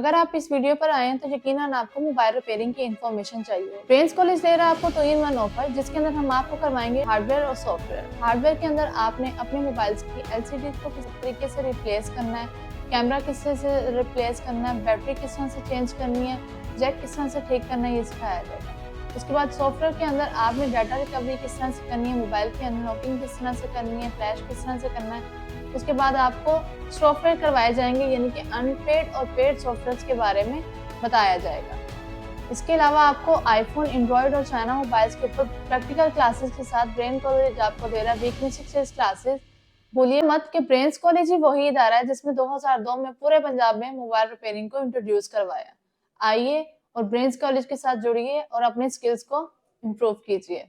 अगर आप इस वीडियो पर आए हैं तो यकीनन आपको मोबाइल रिपेयरिंग की इन्फॉर्मेशन चाहिए। ब्रेन्स कॉलेज दे रहा है आपको 2-in-1 ऑफर, जिसके अंदर हम आपको करवाएंगे हार्डवेयर और सॉफ्टवेयर। हार्डवेयर के अंदर आपने अपने मोबाइल की एलसीडी को किस तरीके से रिप्लेस करना है, कैमरा किस तरह से रिप्लेस करना है, बैटरी किस तरह से चेंज करनी है, जैक किस तरह से ठीक करना है, ये सिखाया जाएगा। उसके बाद सॉफ्टवेयर के अंदर आपने डाटा रिकवरी किस तरह से करनी है, मोबाइल की अनलॉकिंग किस तरह से करनी है, फ्लैश किस तरह से करना है। उसके बाद आपको सॉफ्टवेयर करवाए जाएंगे, यानी कि अनपेड और पेड सॉफ्टवेयर के बारे में बताया जाएगा। इसके अलावा आपको आईफोन, एंड्रॉयड और चाइना मोबाइल्स के ऊपर प्रैक्टिकल क्लासेस के साथ ब्रेन कॉलेज आपको दे रहा है वीकली 6 क्लासेस। बोलिए मत कि ब्रेन्स कॉलेज ही वही इदारा है जिसमें 2002 में पूरे पंजाब में मोबाइल रिपेयरिंग को इंट्रोड्यूस करवाया। आइए और ब्रेन्स कॉलेज के साथ जुड़िए और अपने स्किल्स को इम्प्रूव कीजिए।